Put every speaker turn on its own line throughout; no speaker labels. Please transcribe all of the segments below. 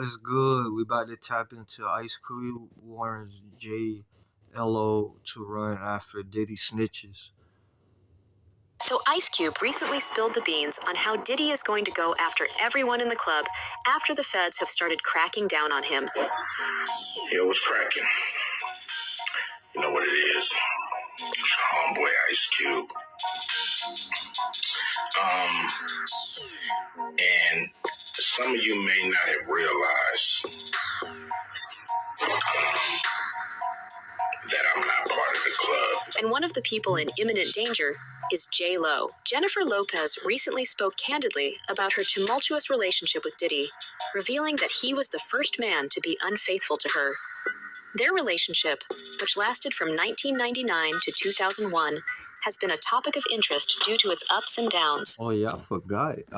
What's good? We about to tap into Ice Cube warns J.Lo to run after Diddy Snitches.
So Ice Cube recently spilled the beans on how Diddy is going to go after everyone in the club after the feds have started cracking down on him.
Yo, what's cracking? You know what it is. It's your homeboy Ice Cube. And some of you may not have realized that I'm not part of the club.
And one of the people in imminent danger is J.Lo. Jennifer Lopez recently spoke candidly about her tumultuous relationship with Diddy, revealing that he was the first man to be unfaithful to her. Their relationship, which lasted from 1999 to 2001, has been a topic of interest due to its ups and downs.
Oh yeah, I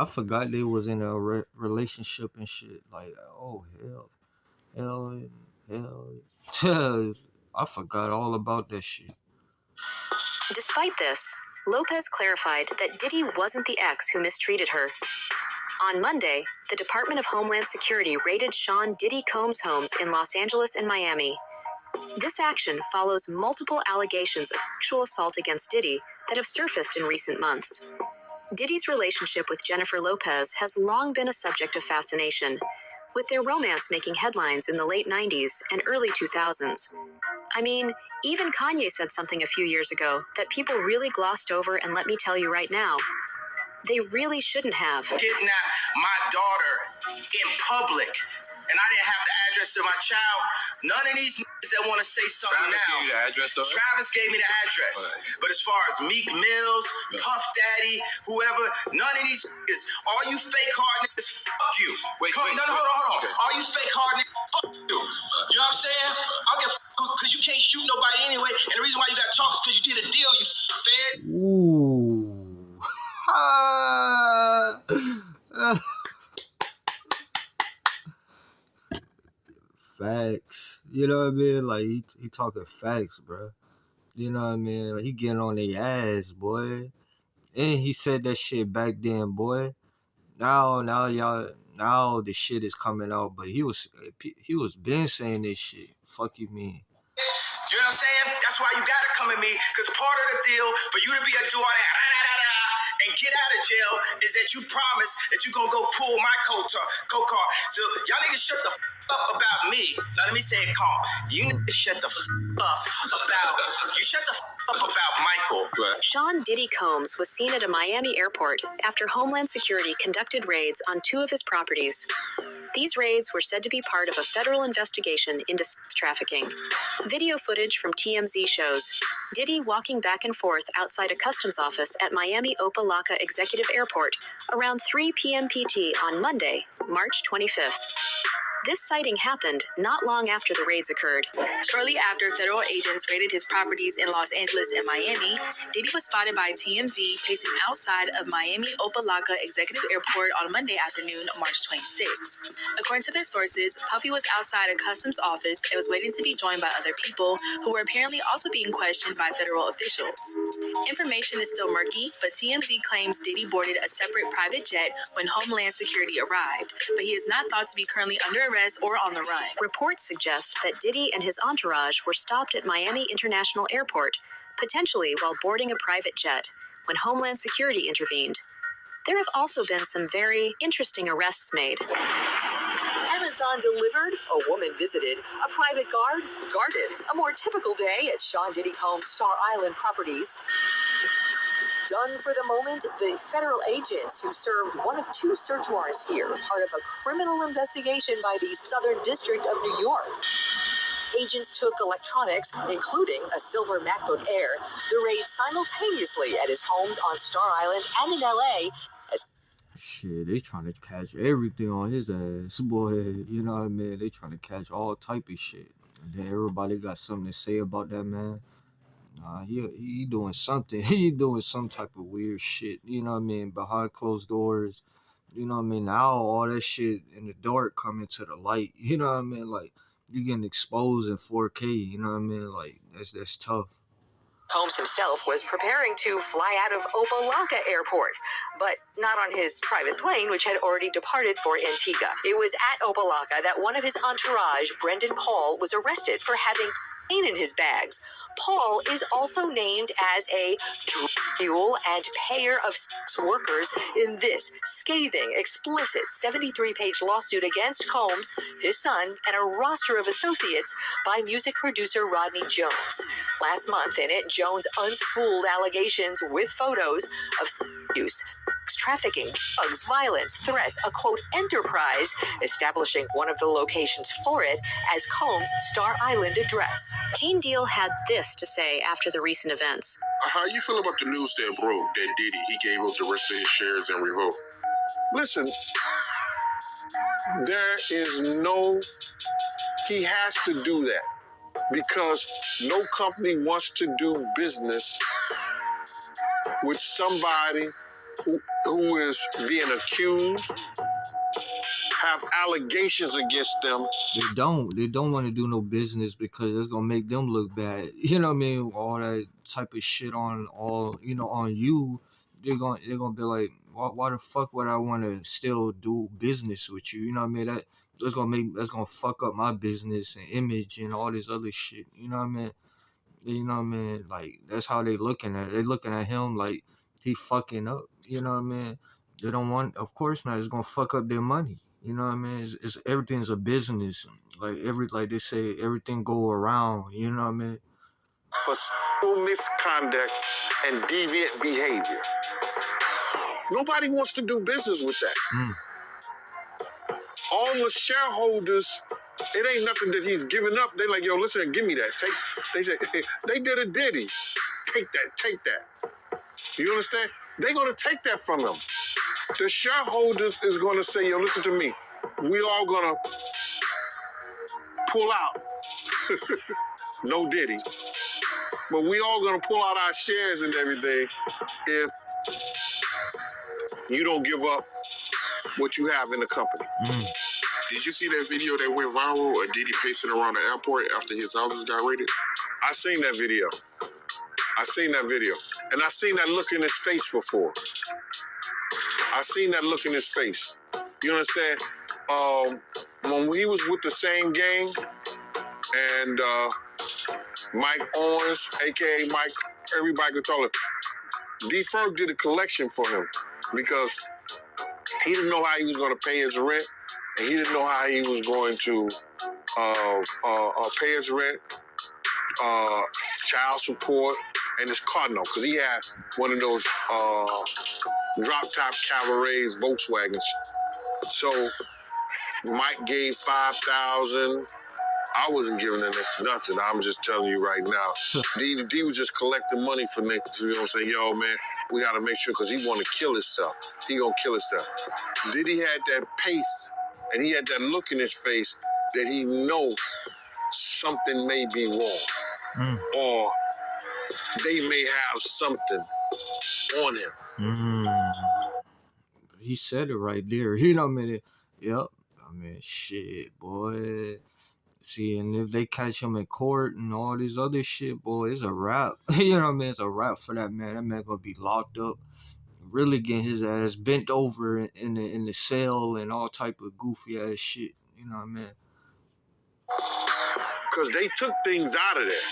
forgot they was in a relationship and shit. Like, oh hell. I forgot all about that shit.
Despite this, Lopez clarified that Diddy wasn't the ex who mistreated her. On Monday, the Department of Homeland Security raided Sean Diddy Combs' homes in Los Angeles and Miami. This action follows multiple allegations of sexual assault against Diddy that have surfaced in recent months. Diddy's relationship with Jennifer Lopez has long been a subject of fascination, with their romance making headlines in the late 90s and early 2000s. I mean, even Kanye said something a few years ago that people really glossed over, and let me tell you right now, they really shouldn't have.
Kidnap my daughter in public, and I didn't have the address of my child. None of these niggas that want to say something
Travis
now.
gave you the address, though?
Travis gave me the address.
Right.
But as far as Meek Mills, Puff Daddy, whoever, none of these niggas, all you fake hard niggas, fuck you.
Wait,
hold on.
Okay.
All you fake hard niggas, fuck you. You know what I'm saying? I don't give a fuck, because you can't shoot nobody anyway, and the reason why you got to talk is because you did a deal, you fed.
Ooh. Facts. You know what I mean? Like, he talking facts, bro. You know what I mean? Like, he getting on their ass, boy. And he said that shit back then, boy. Now the shit is coming out, but he was been saying this shit. Fuck you mean?
You know what I'm saying? That's why you gotta come at me, because part of the deal for you to be a do all that and get out of jail is that you promise that you gonna go pull my go-kart. So y'all need to shut the up about me. Now let me say it calm. You need to shut the up about Michael.
Sean Diddy Combs was seen at a Miami airport after Homeland Security conducted raids on two of his properties. These raids were said to be part of a federal investigation into sex trafficking. Video footage from TMZ shows Diddy walking back and forth outside a customs office at Miami Opa-locka Executive Airport around 3 p.m. PT on Monday, March 25th. This sighting happened not long after the raids occurred. Shortly after federal agents raided his properties in Los Angeles and Miami, Diddy was spotted by TMZ pacing outside of Miami Opa-locka Executive Airport on Monday afternoon, March 26th. According to their sources, Puffy was outside a customs office and was waiting to be joined by other people who were apparently also being questioned by federal officials. Information is still murky, but TMZ claims Diddy boarded a separate private jet when Homeland Security arrived, but he is not thought to be currently under arrest or on the run. Reports suggest that Diddy and his entourage were stopped at Miami International Airport, potentially while boarding a private jet, when Homeland Security intervened. There have also been some very interesting arrests made.
Amazon delivered, a woman visited, a private guard guarded. A more typical day at Sean Diddy Combs' Star Island properties. Done for the moment, the federal agents who served one of two search warrants here, part of a criminal investigation by the Southern District of New York. Agents took electronics, including a silver MacBook Air. The raid simultaneously at his homes on Star Island and in LA.
Shit, they trying to catch everything on his ass, boy. You know what I mean? They trying to catch all type of shit. And then everybody got something to say about that man. He doing something. He doing some type of weird shit. You know what I mean? Behind closed doors. You know what I mean? Now all that shit in the dark coming to the light. You know what I mean? Like, you getting exposed in 4K. You know what I mean? Like, that's tough.
Combs himself was preparing to fly out of Opa-locka Airport, but not on his private plane, which had already departed for Antigua. It was at Opa-locka that one of his entourage, Brendan Paul, was arrested for having cocaine in his bags. Paul is also named as a drug mule and payer of sex workers in this scathing, explicit 73-page lawsuit against Combs, his son, and a roster of associates by music producer Rodney Jones. Last month in it, Jones unspooled allegations with photos of sex abuse, sex trafficking, drugs, violence, threats, a quote enterprise, establishing one of the locations for it as Combs' Star Island address.
Gene Deal had this to say after the recent events.
How you feel about the news that broke that Diddy, he gave up the rest of his shares in Revolt?
Listen, there is he has to do that because no company wants to do business with somebody who is being accused, have allegations against them.
They don't want to do no business because it's gonna make them look bad. You know what I mean? All that type of shit on on you. They're gonna be like, why the fuck would I want to still do business with you? You know what I mean? That's gonna fuck up my business and image and all this other shit. You know what I mean? You know what I mean? Like, that's how they looking at it. They looking at him like he fucking up. You know what I mean? They don't want, of course not. It's gonna fuck up their money. You know what I mean? It's everything's a business. Like they say, everything go around. You know what I mean?
For sexual misconduct and deviant behavior. Nobody wants to do business with that. All the shareholders, it ain't nothing that he's giving up. They like, yo, listen, give me that. They said, they did a Diddy. Take that. You understand? They're gonna take that from him. The shareholders is gonna say, yo, listen to me. We all gonna pull out. No Diddy. But we all gonna pull out our shares and everything if you don't give up what you have in the company.
Did you see that video that went viral of Diddy pacing around the airport after his houses got raided?
I seen that video. And I seen that look in his face before. I seen that look in his face. You understand? When he was with the same gang and Mike Owens, a.k.a. Mike, everybody could tell him, D-Ferg did a collection for him because he didn't know how he was going to pay his rent, and he didn't know how he was going to pay his rent, child support, and his car note, because he had one of those drop-top Cabarets Volkswagens. So Mike gave $5,000. I wasn't giving him nothing. I'm just telling you right now. D was just collecting money for niggas. You know what I'm saying? Yo, man, we got to make sure because he want to kill himself. He going to kill himself. Diddy had that pace and he had that look in his face that he know something may be wrong. Or they may have something on him.
He said it right there. You know what I mean? Yep. I mean, shit, boy. See, and if they catch him in court and all this other shit, boy, it's a wrap. You know what I mean? It's a wrap for that man. That man gonna be locked up, really getting his ass bent over in the cell and all type of goofy ass shit. You know what I mean?
Because they took things out of there.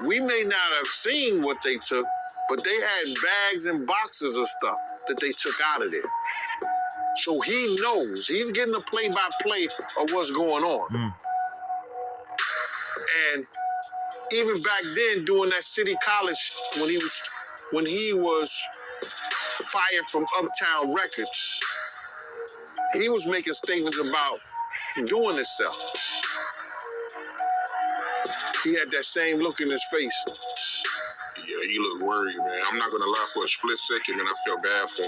We may not have seen what they took, but they had bags and boxes of stuff that they took out of there. So he knows. He's getting a play-by-play of what's going on. And even back then, doing that City College, when he was fired from Uptown Records, he was making statements about doing himself. He had that same look in his face.
Yeah, he looked worried, man. I'm not gonna lie, for a split second, man, I felt bad for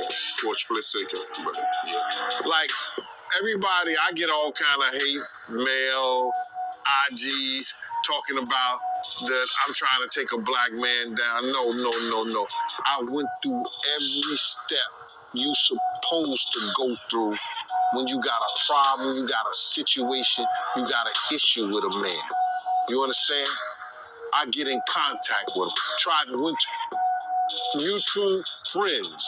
a split second. But yeah.
Like everybody, I get all kind of hate mail, IGs talking about that I'm trying to take a black man down. No. I went through every step you supposed to go through when you got a problem, you got a situation, you got an issue with a man. You understand? I get in contact with him. Went to mutual friends.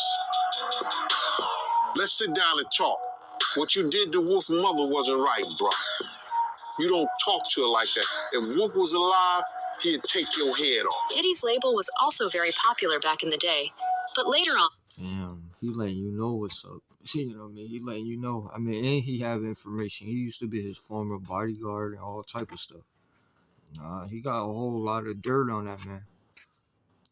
Let's sit down and talk. What you did to Wolf's mother wasn't right, bro. You don't talk to her like that. If Wolf was alive, he'd take your head off.
Diddy's label was also very popular back in the day, but later on...
Damn, he letting you know what's up. You know what I mean? He letting you know. I mean, and he have information. He used to be his former bodyguard and all type of stuff. He got a whole lot of dirt on that man.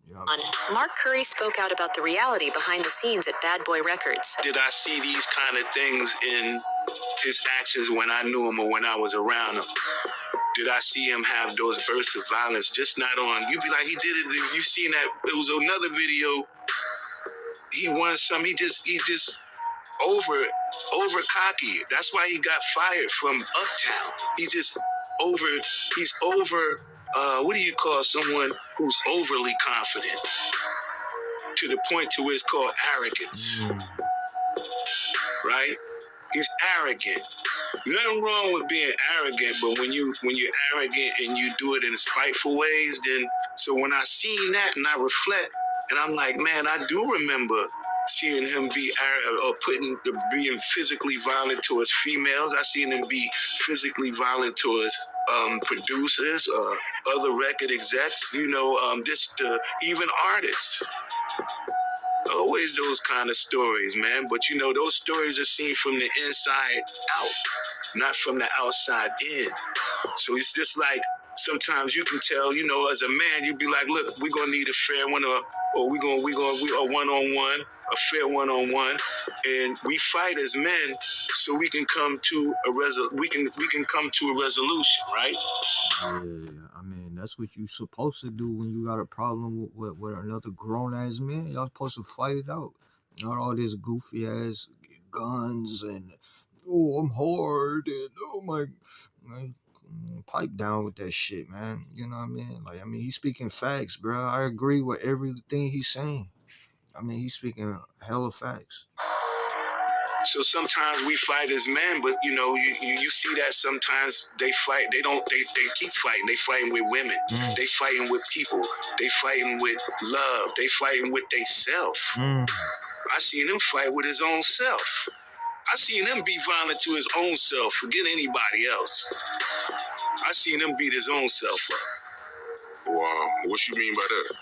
You know what I mean?
Mark Curry spoke out about the reality behind the scenes at Bad Boy Records.
Did I see these kind of things in his actions when I knew him or when I was around him? Did I see him have those bursts of violence? Just not on. You'd be like, he did it. If you've seen that, it was another video. He won some. He just over cocky. That's why he got fired from Uptown. He's over. What do you call someone who's overly confident to the point to where it's called arrogance, right? He's arrogant. Nothing wrong with being arrogant, but when you're arrogant and you do it in spiteful ways, then so when I seen that and I reflect, and I'm like, man, I do remember seeing him be being physically violent towards females. I seen him be physically violent towards producers, other record execs, even artists. Always those kind of stories, man. But those stories are seen from the inside out, not from the outside in. So it's just like, sometimes you can tell, as a man, you'd be like, look, we're gonna need a fair one, or we a one-on-one, a fair one-on-one, and we fight as men so we can come to we can come to a resolution, right?
Yeah, I mean, that's what you supposed to do when you got a problem with another grown-ass man. Y'all supposed to fight it out. Not all this goofy-ass guns and, oh, I'm hard, and, oh, my... pipe down with that shit, man. You know what I mean? Like, I mean, he's speaking facts, bro. I agree with everything he's saying. I mean, he's speaking hella facts.
So sometimes we fight as men, but you see that sometimes they fight. They keep fighting. They fighting with women. They fighting with people. They fighting with love. They fighting with they self. I seen him fight with his own self. I seen him be violent to his own self. Forget anybody else. I seen him beat his own self up.
Wow, what you mean by that?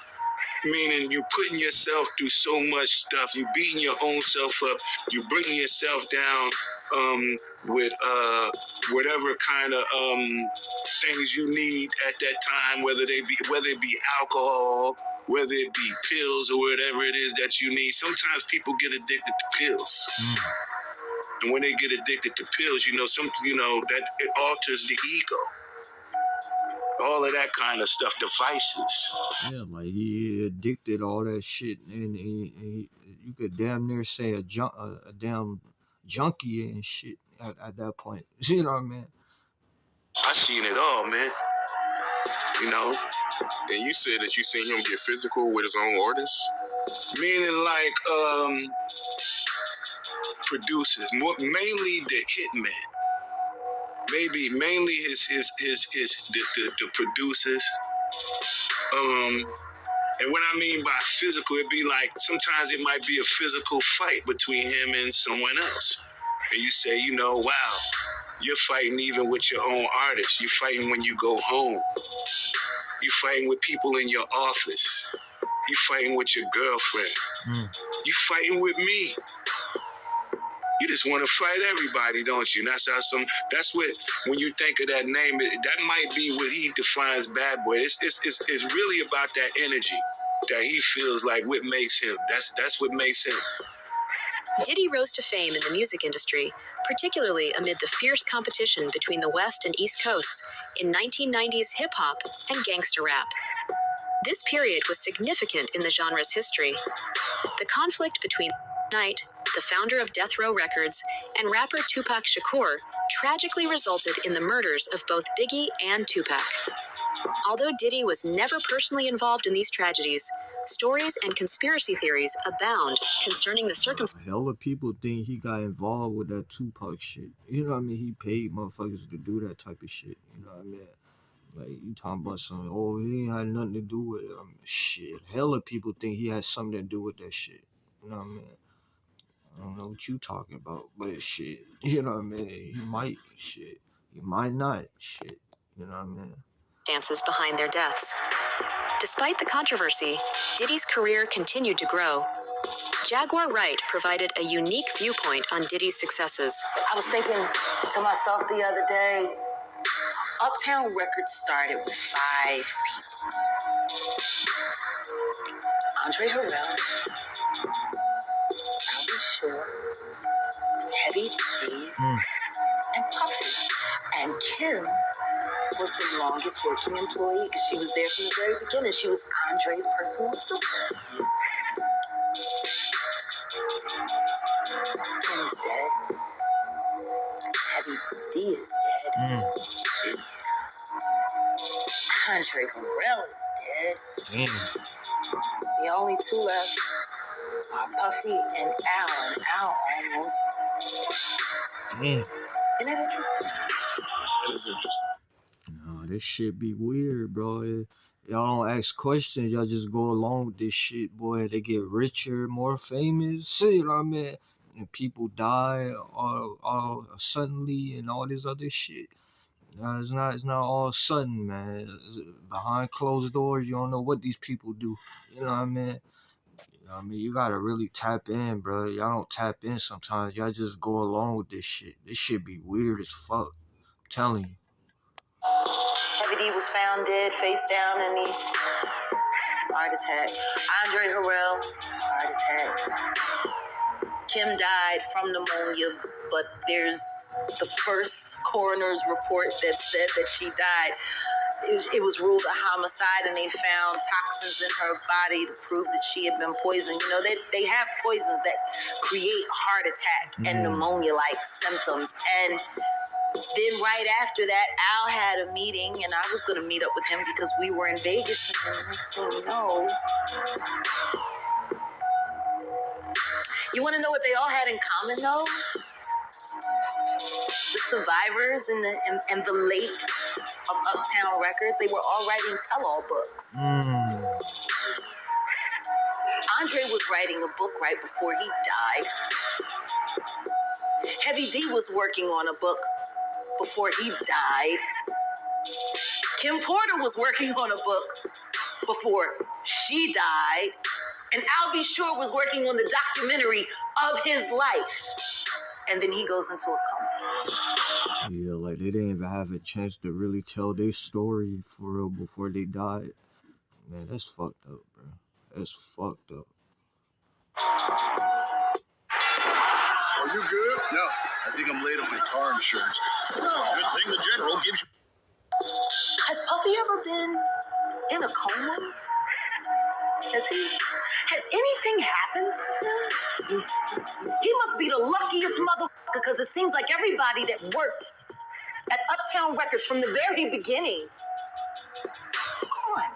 Meaning you putting yourself through so much stuff. You beating your own self up. You bringing yourself down with whatever kind of things you need at that time, whether it be alcohol, whether it be pills or whatever it is that you need. Sometimes people get addicted to pills. And when they get addicted to pills, that it alters the ego. All of that kind of stuff, devices.
Yeah, like he addicted all that shit, and you could damn near say a damn junkie and shit at that point. You know what I mean?
I seen it all, man.
And you said that you seen him get physical with his own artists?
Meaning like producers, mainly the hitmen. Mainly the producers. And what I mean by physical, it'd be like sometimes it might be a physical fight between him and someone else. And you say, wow, you're fighting even with your own artists. You're fighting when you go home. You're fighting with people in your office. You're fighting with your girlfriend. You're fighting with me. You just want to fight everybody, don't you? That's what, when you think of that name, that might be what he defines Bad Boy. It's really about that energy that he feels like what makes him. That's what makes him.
Diddy rose to fame in the music industry, particularly amid the fierce competition between the West and East Coasts in 1990s hip-hop and gangsta rap. This period was significant in the genre's history. The conflict between Knight, the founder of Death Row Records, and rapper Tupac Shakur tragically resulted in the murders of both Biggie and Tupac. Although Diddy was never personally involved in these tragedies, stories and conspiracy theories abound concerning the circumstances.
Hella people think he got involved with that Tupac shit. You know what I mean? He paid motherfuckers to do that type of shit. You know what I mean? Like, you talking about something, oh, he ain't had nothing to do with it. Shit, hella people think he had something to do with that shit. You know what I mean? I don't know what you talking about, but shit, you know what I mean? He might, shit. He might not, shit. You know what I mean?
Dances behind their deaths. Despite the controversy, Diddy's career continued to grow. Jaguar Wright provided a unique viewpoint on Diddy's successes.
I was thinking to myself the other day, Uptown Records started with 5 people. Andre Harrell, Albie Shore, Heavy D, and Puffy. And Kim was the longest working employee because she was there from the very beginning. She was Andre's personal assistant. Kim is dead. Heavy D is dead. Andre Harrell is dead. The only two left are Puffy and Al, and Al almost. Isn't that interesting?
That is interesting.
No, this shit be weird, bro. Y'all don't ask questions. Y'all just go along with this shit, boy. They get richer, more famous. You know what I mean? And people die all suddenly and all this other shit. It's not all sudden, man. Behind closed doors, you don't know what these people do. You know what I mean? You gotta really tap in, bro. Y'all don't tap in sometimes. Y'all just go along with this shit. This shit be weird as fuck. I'm telling you.
Heavy D was found dead, face down in the heart attack. Andre Harrell, heart attack. Kim died from pneumonia, but there's the first coroner's report that said that she died. It was ruled a homicide, and they found toxins in her body to prove that she had been poisoned. You know, they have poisons that create heart attack and pneumonia-like symptoms. And then right after that, Al had a meeting, and I was going to meet up with him because we were in Vegas. And the next thing you know, you want to know what they all had in common, though? The survivors and the late of Uptown Records, they were all writing tell-all books. Andre was writing a book right before he died. Heavy D was working on a book before he died. Kim Porter was working on a book before she died. And Albie Shore was working on the documentary of his life. And then he goes into a coma.
Yeah, like they didn't even have a chance to really tell their story for real before they died. Man, that's fucked up, bro. That's fucked up.
Are you good?
No, I think I'm late on my car insurance.
Good thing the general gives you.
Has Puffy ever been in a coma? Has anything happened to him? He must be the luckiest motherfucker, because it seems like everybody that worked at Uptown Records from the very beginning. Come on.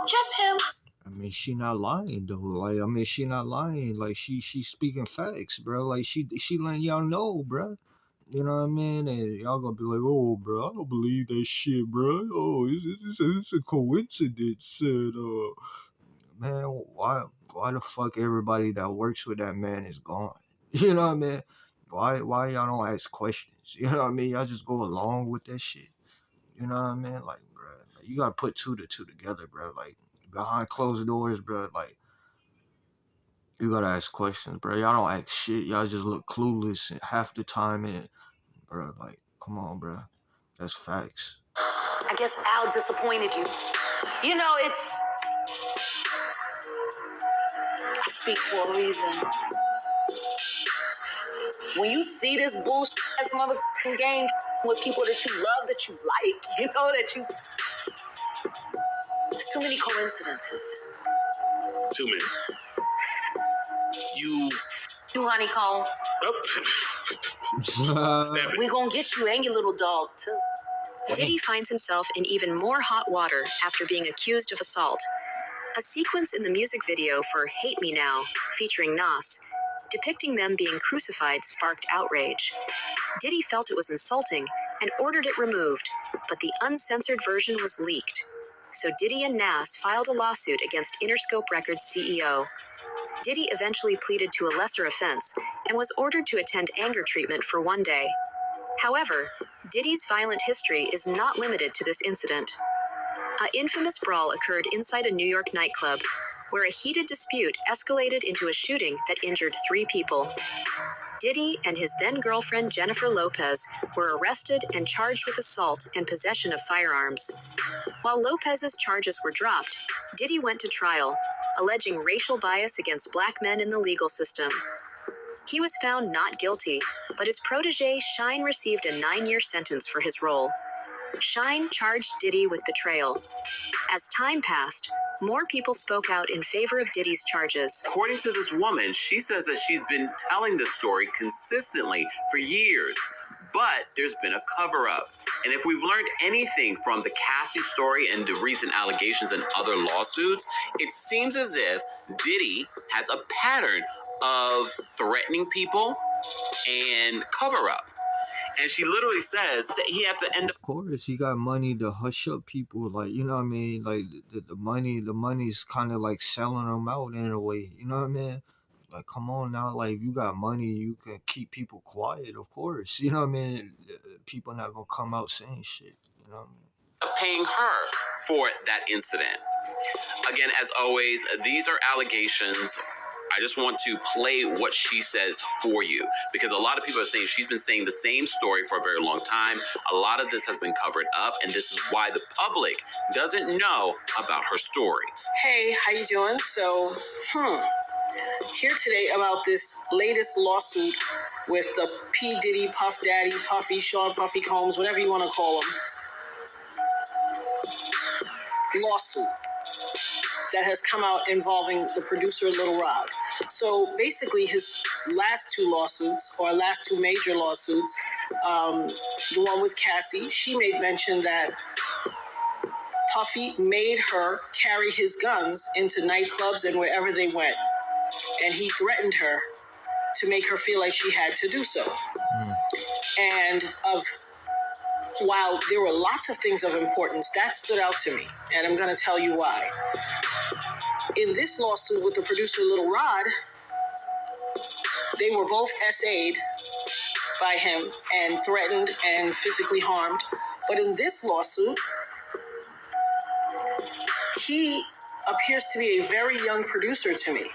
Just him.
I mean, she not lying though. Like, I mean, she not lying. Like, she speaking facts, bro. Like, she letting y'all know, bro. You know what I mean? And y'all gonna be like, oh, bro, I don't believe that shit, bro. Oh, it's a coincidence. Said, man, why the fuck everybody that works with that man is gone? You know what I mean? Why y'all don't ask questions? You know what I mean? Y'all just go along with that shit. You know what I mean? Like, bro, you gotta put two to two together, bro. Like, behind closed doors, bro. Like, you gotta ask questions, bro. Y'all don't ask shit. Y'all just look clueless half the time, and bro, like, come on, bro. That's facts.
I guess Al disappointed you. You know, I speak for a reason. When you see this bullshit ass motherfucking game with people that you love, that you like, you know, there's too many coincidences.
Too many.
You honeycomb.
Stab it.
We gonna get you and your little dog, too.
Diddy finds himself in even more hot water after being accused of assault. A sequence in the music video for Hate Me Now, featuring Nas, depicting them being crucified sparked outrage. Diddy felt it was insulting and ordered it removed, but the uncensored version was leaked. So Diddy and Nas filed a lawsuit against Interscope Records CEO. Diddy eventually pleaded to a lesser offense and was ordered to attend anger treatment for 1 day. However, Diddy's violent history is not limited to this incident. An infamous brawl occurred inside a New York nightclub, where a heated dispute escalated into a shooting that injured 3 people. Diddy and his then-girlfriend Jennifer Lopez were arrested and charged with assault and possession of firearms. While Lopez's charges were dropped, Diddy went to trial, alleging racial bias against black men in the legal system. He was found not guilty, but his protege Shine received a 9-year sentence for his role. Shine charged Diddy with betrayal. As time passed, more people spoke out in favor of Diddy's charges.
According to this woman, she says that she's been telling this story consistently for years, but there's been a cover-up. And if we've learned anything from the Cassie story and the recent allegations and other lawsuits, it seems as if Diddy has a pattern of threatening people and cover-up. And she literally says that he had to end up.
Of course, he got money to hush up people. Like, you know what I mean? Like, the money's kind of like selling them out in a way. You know what I mean? Like, come on now. Like, if you got money, you can keep people quiet, of course. You know what I mean? People not going to come out saying shit. You know what I mean?
Paying her for that incident. Again, as always, these are allegations. I just want to play what she says for you, because a lot of people are saying she's been saying the same story for a very long time. A lot of this has been covered up, and this is why the public doesn't know about her story.
Hey, how you doing? So, here today about this latest lawsuit with the P. Diddy, Puff Daddy, Puffy, Sean Puffy Combs, whatever you want to call them. Lawsuit that has come out involving the producer Lil Rod. So basically his last 2 lawsuits, or last 2 major lawsuits, the one with Cassie, she made mention that Puffy made her carry his guns into nightclubs and wherever they went. And he threatened her to make her feel like she had to do so. And while there were lots of things of importance, that stood out to me, and I'm going to tell you why. In this lawsuit with the producer Lil Rod, they were both SA'd by him and threatened and physically harmed. But in this lawsuit, he appears to be a very young producer to me.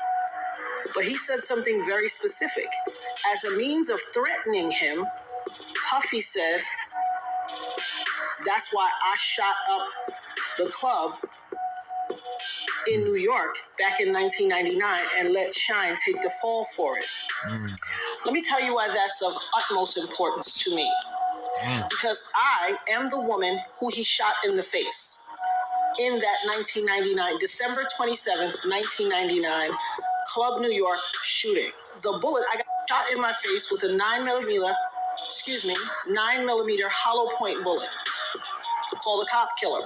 But he said something very specific. As a means of threatening him, Puffy said, "That's why I shot up the club in New York back in 1999 and let Shine take the fall for it." Let me tell you why that's of utmost importance to me. Because I am the woman who he shot in the face in that 1999, December 27th, 1999, Club New York shooting. The bullet, I got shot in my face with a 9mm hollow point bullet called a cop killer.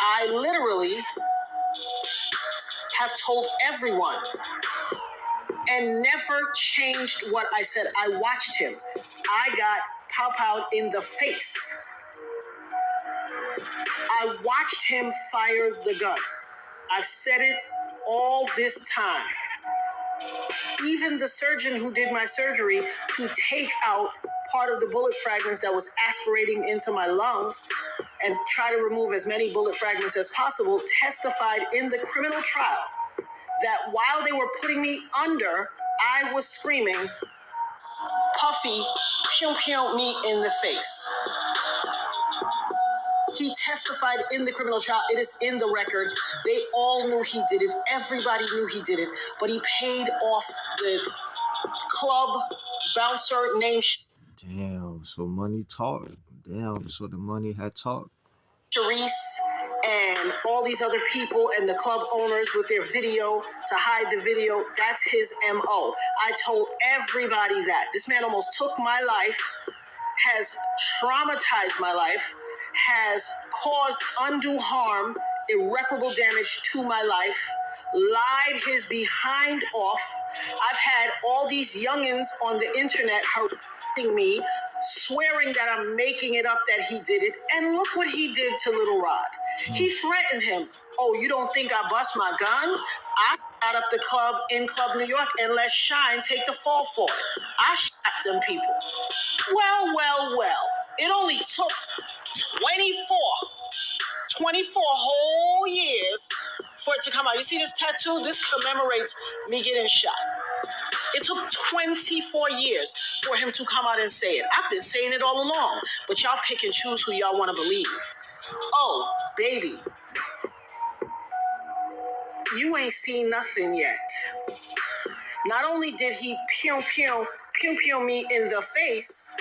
I literally have told everyone and never changed what I said. I watched him. I got pow-powed in the face. I watched him fire the gun. I've said it all this time. Even the surgeon who did my surgery to take out part of the bullet fragments that was aspirating into my lungs and try to remove as many bullet fragments as possible, testified in the criminal trial that while they were putting me under, I was screaming, "Puffy, pew pew me in the face." He testified in the criminal trial. It is in the record. They all knew he did it. Everybody knew he did it. But he paid off the club bouncer named
Damn, so money talk. Damn, so the money had talk.
Sharice and all these other people and the club owners with their video to hide the video. That's his MO. I told everybody that. This man almost took my life, has traumatized my life, has caused undue harm, irreparable damage to my life, lied his behind off. I've had all these youngins on the internet me, swearing that I'm making it up that he did it. And look what he did to Little Rod. He threatened him. Oh, you don't think I bust my gun? I shot up the club in Club New York and let Shine take the fall for it. I shot them people. Well. It only took 24 whole years for it to come out. You see this tattoo? This commemorates me getting shot. It took 24 years for him to come out and say it. I've been saying it all along, but y'all pick and choose who y'all want to believe. Oh, baby, you ain't seen nothing yet. Not only did he pew me in the face,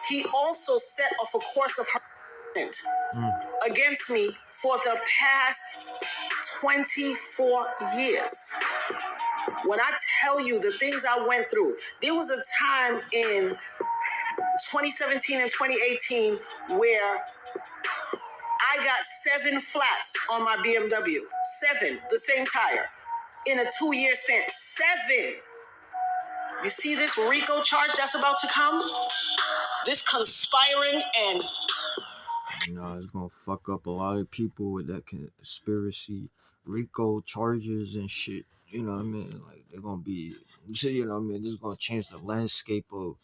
he also set off a course of harassment against me for the past 24 years. When I tell you the things I went through, there was a time in 2017 and 2018 where I got 7 flats on my BMW. 7, the same tire, in a 2-year span. 7. You see this RICO charge that's about to come? This conspiring and...
It's gonna fuck up a lot of people with that conspiracy, RICO charges and shit. You know what I mean? Like, they're gonna be, you know what I mean? This is gonna change the landscape of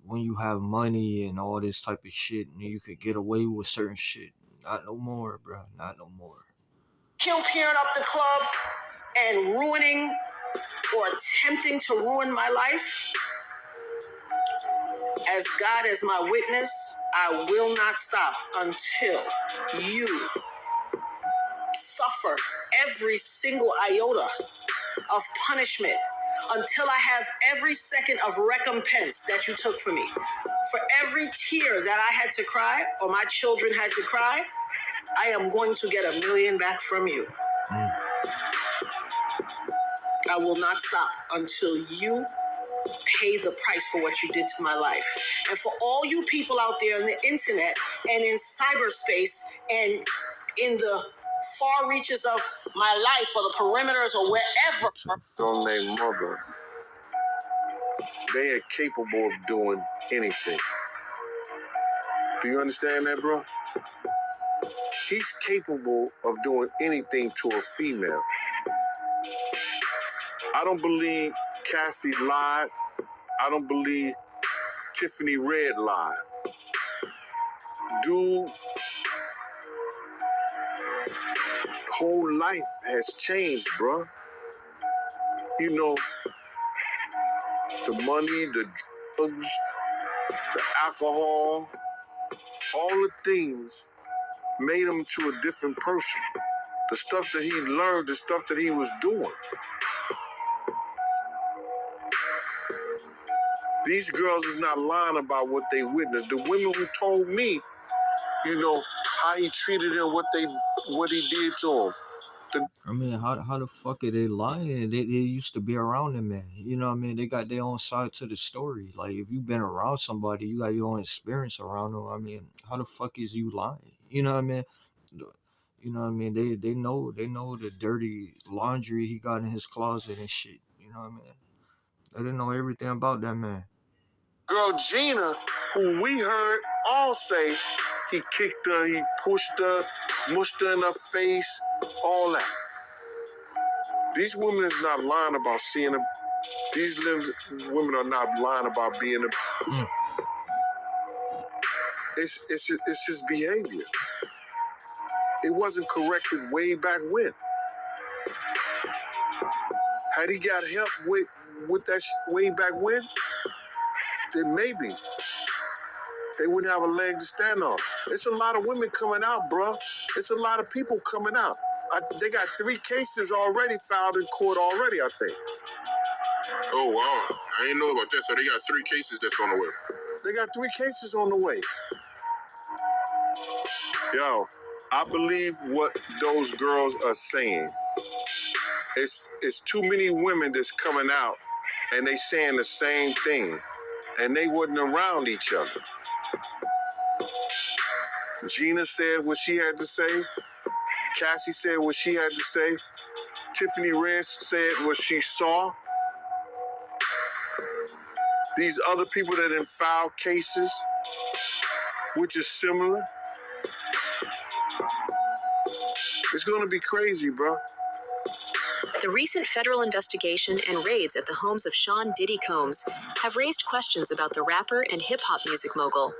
when you have money and all this type of shit, and you could get away with certain shit. Not no more, bro. Not no more.
Peering up the club and ruining or attempting to ruin my life. As God is my witness, I will not stop until you suffer every single iota of punishment, until I have every second of recompense that you took from me. For every tear that I had to cry, or my children had to cry, I am going to get $1 million back from you. I will not stop until you pay the price for what you did to my life. And for all you people out there on the internet and in cyberspace and in the far reaches of my life or the perimeters or wherever.
Don't name mother. They are capable of doing anything. Do you understand that, bro? He's capable of doing anything to a female. I don't believe Cassie lied. I don't believe Tiffany Red lied. Dude, whole life has changed, bro. You know, the money, the drugs, the alcohol, all the things made him to a different person. The stuff that he learned, the stuff that he was doing. These girls is not lying about what they witnessed. The women who told me, you know, how he treated them, what he did to them.
I mean, how the fuck are they lying? They used to be around them, man. You know what I mean? They got their own side to the story. Like, if you've been around somebody, you got your own experience around them. I mean, how the fuck is you lying? You know what I mean? You know what I mean? They know the dirty laundry he got in his closet and shit. You know what I mean? They didn't know everything about that man.
Girl Gina, who we heard all say he kicked her, he pushed her, mushed her in her face, all that. These women is not lying about seeing him. These women are not lying about being a. It's his behavior. It wasn't corrected way back when. Had he got help with that way back when, then maybe they wouldn't have a leg to stand on. It's a lot of women coming out, bro. It's a lot of people coming out. They got 3 cases already filed in court already, I think.
Oh, wow. I didn't know about that. So they got 3 cases that's on the way.
They got 3 cases on the way. Yo, I believe what those girls are saying. It's too many women that's coming out and they saying the same thing. And they wasn't around each other. Gina said what she had to say. Cassie said what she had to say. Tiffany Red said what she saw. these other people that in filed cases, which is similar. It's gonna be crazy, bro.
The recent federal investigation and raids at the homes of Sean Diddy Combs have raised questions about the rapper and hip-hop music mogul.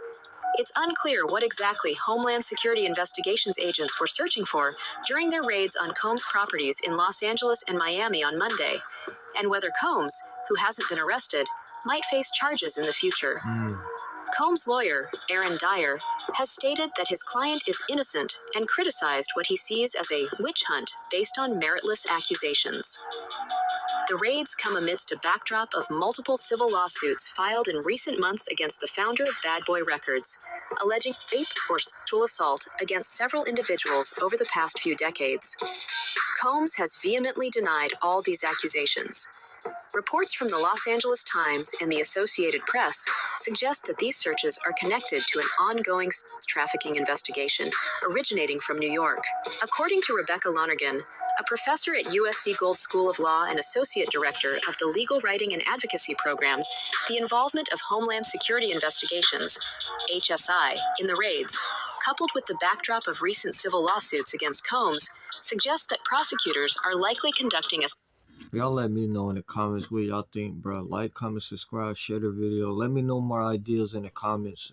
It's unclear what exactly Homeland Security Investigations agents were searching for during their raids on Combs' properties in Los Angeles and Miami on Monday, and whether Combs, who hasn't been arrested, might face charges in the future. Combs' lawyer, Aaron Dyer, has stated that his client is innocent and criticized what he sees as a witch hunt based on meritless accusations. The raids come amidst a backdrop of multiple civil lawsuits filed in recent months against the founder of Bad Boy Records, alleging rape or sexual assault against several individuals over the past few decades. Combs has vehemently denied all these accusations. Reports from the Los Angeles Times and the Associated Press suggest that these searches are connected to an ongoing sex trafficking investigation originating from New York. According to Rebecca Lonergan, a professor at USC Gold School of Law and associate director of the Legal Writing and Advocacy Program, the involvement of Homeland Security Investigations, HSI, in the raids, coupled with the backdrop of recent civil lawsuits against Combs, suggests that prosecutors are likely conducting a...
Y'all let me know in the comments what y'all think, bro. Like, comment, subscribe, share the video. Let me know more ideas in the comments.